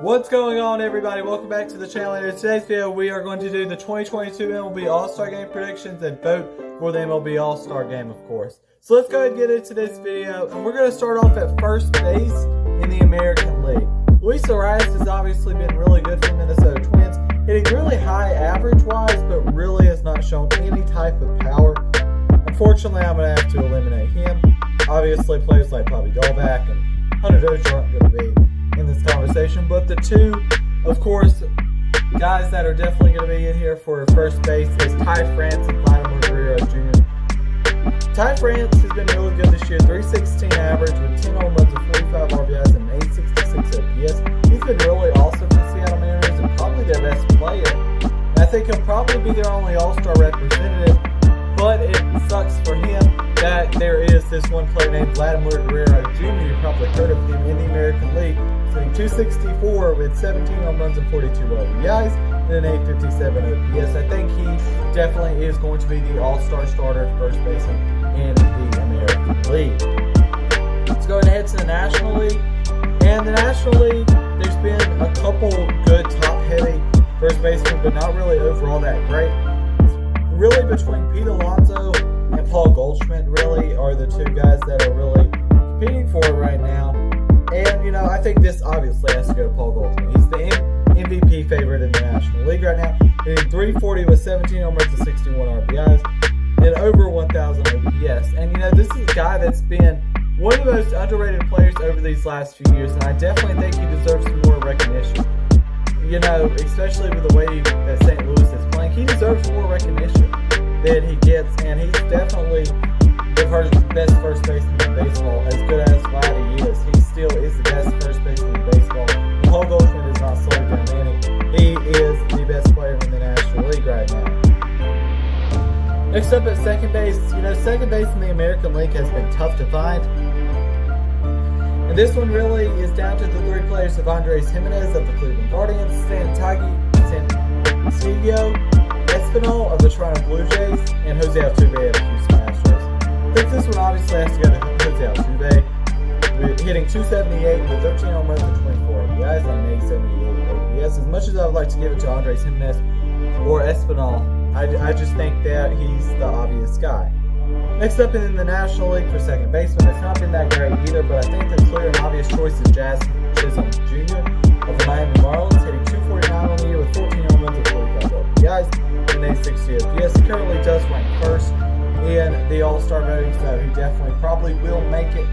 What's going on, everybody? Welcome back to the channel. In today's video, we are going to do the 2022 MLB All-Star Game predictions and vote for the MLB All-Star Game, of course. So let's go ahead and get into this video, and we're going to start off at first base in the American League. Luis Arias has obviously been really good for Minnesota Twins, hitting really high average-wise, but really has not shown any type of power. Unfortunately, I'm going to have to eliminate him. Obviously, players like Bobby Dalbec and Hunter Dozier aren't going to be in this conversation, but the two, of course, guys that are definitely going to be in here for first base is Ty France and Vladimir Guerrero Jr. Ty France has been really good this year, 316 average with 10 home runs and 45 RBIs and an 866 OPS. He's been really awesome for the Seattle Mariners and probably their best player. And I think he'll probably be their only All-Star representative, but it sucks for him that there is this one player named Vladimir Guerrero Jr. You probably heard of him in the American League, hitting 264 with 17 home runs and 42 RBIs and an 857 OPS. I think he definitely is going to be the all-star starter at first baseman in the American League. Let's go ahead to the National League. And the National League, there's been a couple good top-heavy first basemen, but not really overall that great. Really between Pete Alonso and Paul Goldschmidt really are the two guys that are really competing for it right now. And, you know, I think this obviously has to go to Paul Goldschmidt. He's the MVP favorite in the National League right now, hitting 340 with 17 home runs and 61 RBIs and over 1,000 OPS. And, you know, this is a guy that's been one of the most underrated players over these last few years, and I definitely think he deserves some more recognition. You know, especially with the way that St. Louis is playing, he deserves more recognition than he gets, and he's definitely the best first baseman in baseball. As good as Vladdy is, he still is the best first baseman in baseball. Paul Goldschmidt is not slowing down any. He is the best player in the National League right now. Next up at second base, you know, second base in the American League has been tough to find. And this one really is down to the three players of Andres Gimenez of the Cleveland Guardians, Santiago Espinal of the Toronto Blue Jays, and Jose Altuve of the Houston Astros. I think this one obviously has to go to Jose Altuve, hitting 278 with 13 home runs and 24 RBIs and an 878 OPS. As much as I would like to give it to Andres Gimenez or Espinal, I just think that he's the obvious guy. Next up in the National League for second baseman, it's not been that great either, but I think the clear and obvious choice is Jazz Chisholm Jr. of the Miami Marlins, hitting 249 on the year with 14 home runs and 45 RBIs and an 860 OPS. He currently does rank first in the All-Star voting, so he definitely probably will make it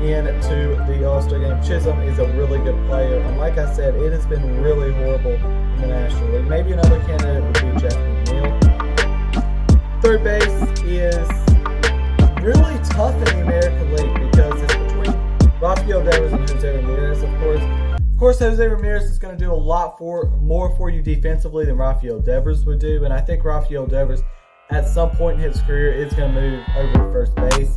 into the All-Star game. Chisholm is a really good player, and like I said, it has been really horrible in the National League. Maybe another candidate would be Jeff McNeil. Third base is really tough in the American League because it's between Rafael Devers and Jose Ramirez, of course. Of course, Jose Ramirez is going to do a lot more for you defensively than Rafael Devers would do, and I think Rafael Devers at some point in his career is going to move over to first base.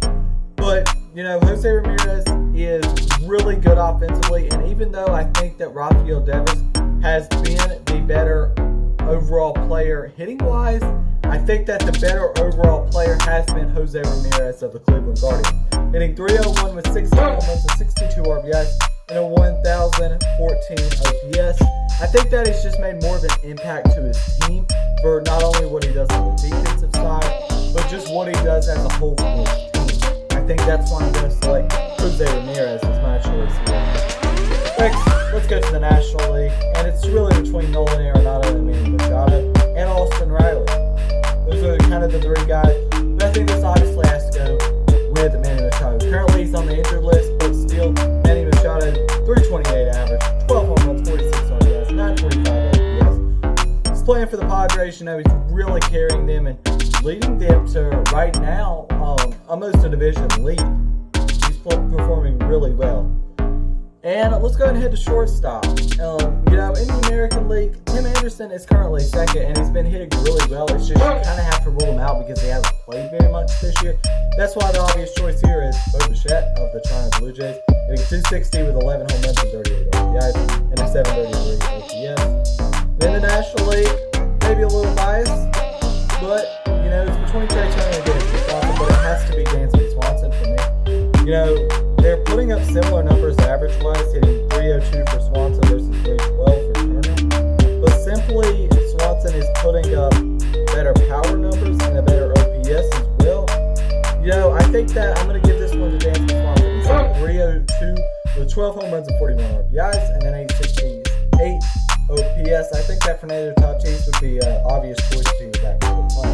But, you know, Jose Ramirez is really good offensively, and even though I think that Rafael Devers has been the better overall player hitting-wise, I think that the better overall player has been Jose Ramirez of the Cleveland Guardians, hitting 301 with 16 home runs and 62 RBIs and a 1,014 OPS. I think that he's just made more of an impact to his team for not only what he does on the defensive side, but just what he does as a whole for his team. I think that's why I'm going to select Jose Ramirez as my choice here. Next, let's go to the National League, and it's really between Nolan Arenado and Manny Machado and Austin Riley. Those are kind of the three guys, but I think this obviously has to go with Manny Machado. Currently, he's on the injured list, but still, Manny Machado, 328 average, 12 home runs, 46 RBIs, 945 OPS. He's playing for the Padres. You know, he's really carrying them and leading them to, right now, almost a division lead. He's performing really well. And let's go ahead and head to shortstop. You know, in the American League, Tim Anderson is currently second, and he's been hitting really well. It's just you kind of have to rule him out because he hasn't played very much this year. That's why the obvious choice here is Bo Bichette of the Toronto Blue Jays, hitting 260 with 11 home runs and 38 RBIs and a 733 OPS. In the National League, maybe a little biased, but, you know, it's between Trey Turner and Dansby Swanson, but it has to be Dansby Swanson for me. You know, they're putting up similar numbers average-wise, hitting 302 for Swanson versus 312. 12 home runs and 41 RBIs, and an 868 OPS. I think that Fernando Tatis would be an obvious choice to be back to the play.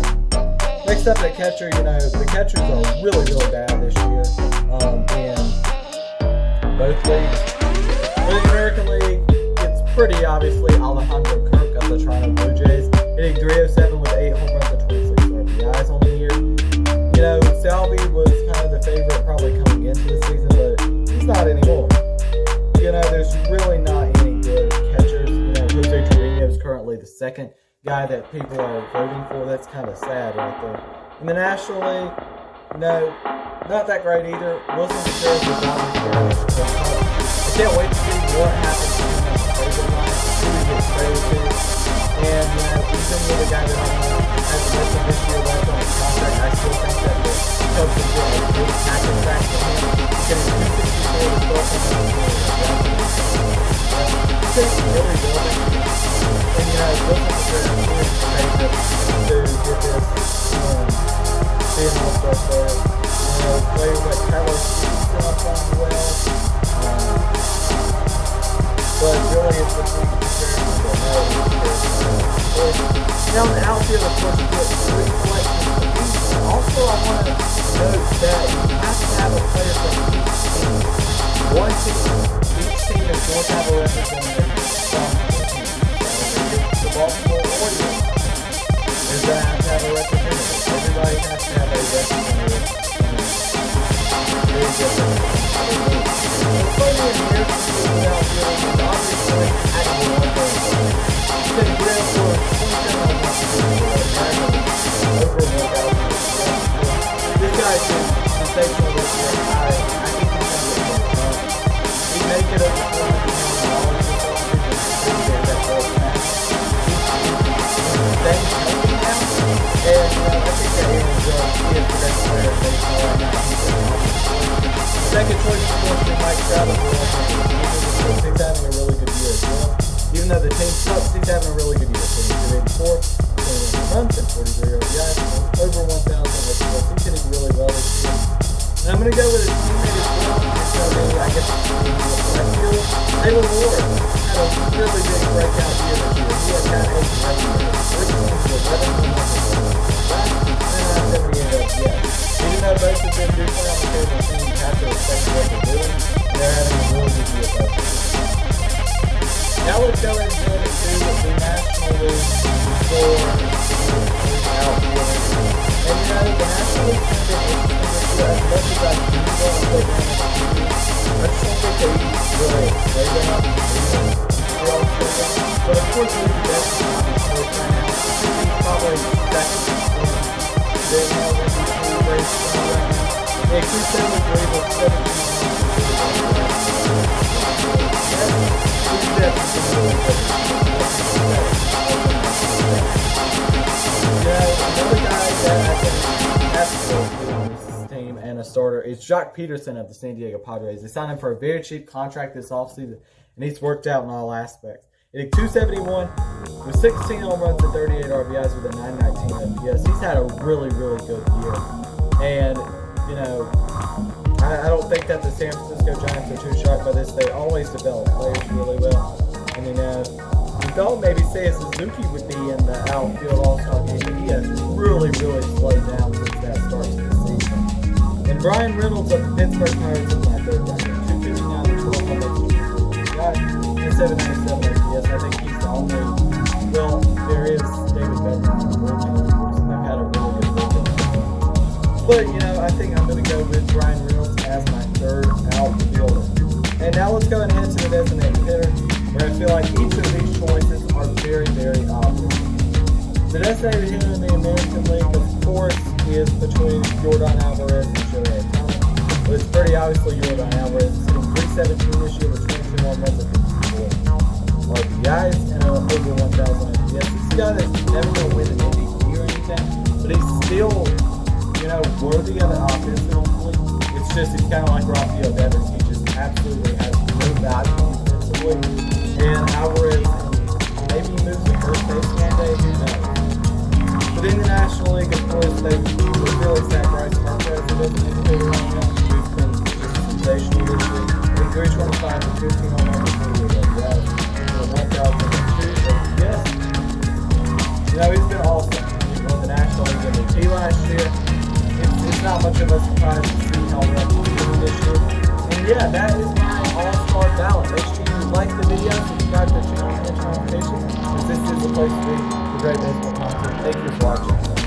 Next up at catcher, the catchers are really, really bad this year in both leagues. In the American League, it's pretty obviously Alejandro Kirk of the Toronto Blue Jays, hitting 307 with 8 home runs and 26 RBIs on the year. Salvi was kind of the favorite probably coming into the season, but he's not anymore. There's really not any good catchers. Jose Trevino is currently the second guy that people are voting for. That's kind of sad right there. In the National League, not that great either. Wilson Contreras is obviously I can't wait to see what happens to him at the trade deadline, who he gets traded to. And, even with a guy that has the rest of this year left on his contract, I still think that the Cubs will get a big package back for him. Getting 264 to 12 He's really building. And, Wilson Contreras is the favorite to get this, be an all-star player. Players like Carlos still not playing well. But really, it's between Contreras and now in the outfield, of course, you get 3 selections. Also, I want to note that you have to have a player from each team. One team, each team is going to have a representative from the Baltimore Orioles is going to have a representative. Everybody has to have a representative. Very different. It's funny in here to see the outfield, and obviously, I don't know what they're doing. They ran for 27 This guy's been sensational this year. I think he's going to get more fun. He may get up to $400 million that does that. He's staying healthy now. And I think that Aaron Judge is the best player in baseball right now. Second choice, of course, is Mike Trout. He's having a really good year as well. Even though the team sucks, he's having a really good year. 284, 21 runs, and 43 RBIs, over 1,000 OPS. He's hitting really well this year. And I'm going to go with his teammate as well. It's going to be, I guess, last year. Taylor Ward had a really big breakout year this year. He has had 8 great years. 13 to 11 home runs, and 78 OPS. Even though both have been good play on the table, teams have to respect what they're doing. They're having a really good year both. Now let's go into the National League for outfielders. And the National League has been interesting this year as much as I do want to play them. I just don't think they really play them up. But of course, he's the best in the sports right now. He's probably second in the MLB race right now. Yeah, Chris Taylor Grave with 17 another guy that I think absolutely on this team and a starter is Jock Peterson of the San Diego Padres. They signed him for a very cheap contract this offseason, and he's worked out in all aspects. Hitting 271 with 16 home runs and 38 RBIs with a 919 OPS. He's had a really, really good year. And, I don't think that the San Francisco Giants are too shocked by this. They always develop players really well. And you don't maybe say Suzuki would be in the outfield all-star game, but he has really, really slowed down since that start of the season. And Brian Reynolds of the Pittsburgh Pirates is my third guy. 259 to 12 home runs and 797 OPS. I think he's the only. Well, there is David Bednar on the bullpen, of course, and they've had a really good bullpen. But I think I'm going to go with Brian Reynolds as my third outfielder. And now let's go ahead and head to the designated hitter, where I feel like each of these choices are very, very obvious. The designated hitter in the American League, of course, is between Yordan Alvarez and Shohei Ohtani. But it's pretty obviously Yordan Alvarez is hitting 317 this year with 22 home runs and 54 RBIs and over 1,000 OPS. This is a guy that's never going to win an MVP or anything, but he's still, worthy of an offensive league. It's just he's kind of like Rafael Devers. He just absolutely has no value offensively. And Alvarez, maybe he moves to first base one day, who knows. But in the National League, of course, they really stacked Bryce Harper as a designated hitter right now. He's been just sensational this year. He's 325 with 15 home runs and 48 RBIs. 1,002. So yes, he's been awesome. He won the National League MVP last year. It's not much of a surprise to see how well he's doing this year. And yeah, that is my all-star ballot. Make sure you like the video, subscribe to the channel, and turn on notifications, because this is the place to be for great baseball content. Thank you for watching.